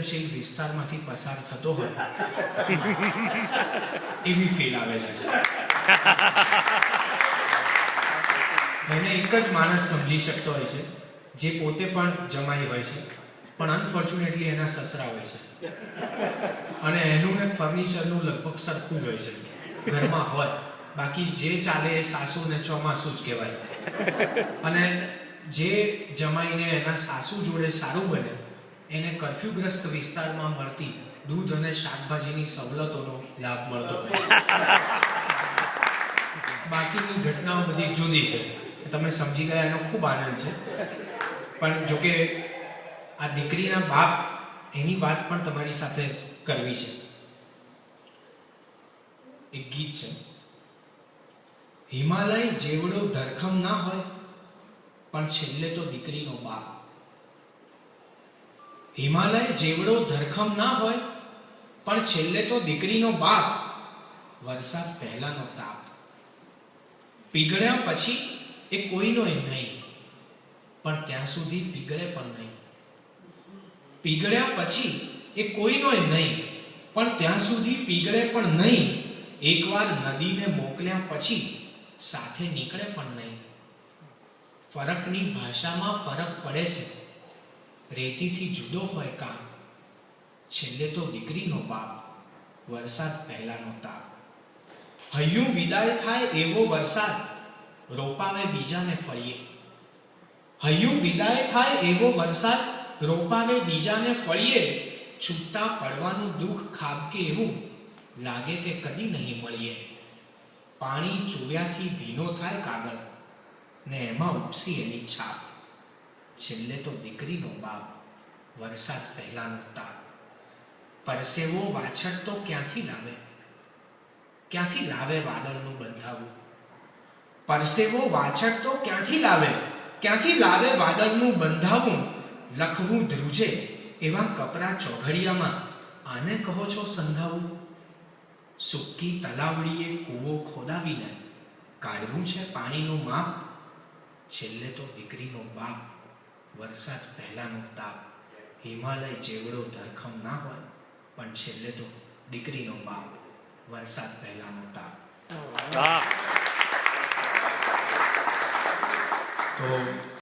સંવેદનશીલ વિસ્તારમાંથી પસાર થતો હોય એવી ફીલ આવે છે. એને એક જ માણસ સમજી શકતો હોય છે જે પોતે પણ જમાઈ હોય છે, પણ અનફોર્ચ્યુનેટલી એના સસરા હોય છે, અને એનું ને ફર્નિચરનું લગભગ સરખું જ હોય છે, ઘરમાં હોય. બાકી જે ચાલે એ સાસુ ને ચોમાસું જ કહેવાય. અને જે જમાઈને એના સાસુ જોડે સારું બને એને કર્ફ્યુગ્રસ્ત વિસ્તારમાં મળતી દૂધ અને શાકભાજીની સવલતોનો લાભ મળતો હોય છે. બાકીની ઘટનાઓ બધી જુદી છે, તમે સમજી ગયા એનો ખૂબ આનંદ છે. પણ જોકે આ દીકરીના બાપ એની વાત પણ તમારી સાથે કરવી છે. એક ગીત છે, હિમાલય જેવડો ધરખમ ના હોય પણ છેલ્લે તો દીકરીનો બાપ. હિમાલય જેવડો ધરખમ ના હોય પણ છેલ્લે તો દીકરીનો બાપ. વરસાદ પહેલાનો તાપ. પીગળ્યા પછી એ કોઈનોય નહીં, પણ ત્યાં સુધી પીગળે પણ નહીં. પીગળ્યા પછી એ કોઈનોય નહીં, પણ ત્યાં સુધી પીગળે પણ નહીં. એકવાર નદીને મોકલ્યા પછી સાથે નીકળે પણ નહીં. ફરકની ભાષામાં ફરક પડે છે, રેતીથી જુદો હોય કામ. છેલ્લે તો દીકરીનો બાપ. વરસાદ પહેલાનો તાપ. હૈયું વિદાય થાય એવો વરસાદ રોપાવે બીજાને ફળીએ. હૈયું વિદાય થાય એવો વરસાદ રોપાવે બીજાને ફળીએ. છૂટા પડવાનું દુઃખ ખાબકે એવું લાગે કે કદી નહીં મળીએ. પાણી ચોવ્યાથી ભીનો થાય કાગળ ને એમાં ઉપસી એની છાપ. છેલ્લે તો દીકરીનો બાપ. વરસાદ પહેલાનો તાપ. પરસેવો વાછટ તો ક્યાંથી લાવે, ક્યાંથી લાવે વાદળનું બંધાવું. પરસેવો વાછટ તો ક્યાંથી લાવે, ક્યાંથી લાવે વાદળનું બંધાવું. લખવું ધ્રુજે એવા કપરા ચોઘડિયામાં આને કહો છો સંધાવું. સૂકી તલાવડીએ કૂવો ખોદાવીને કાઢવું છે પાણીનું માપ. છેલ્લે તો દીકરીનો બાપ. વરસાદ પહેલાનો તાપ. હિમાલય જેવડો ધરખમ ના હોય પણ છેલ્લે તો દીકરીનો બાપ. વરસાદ પહેલાનો તાપ. તો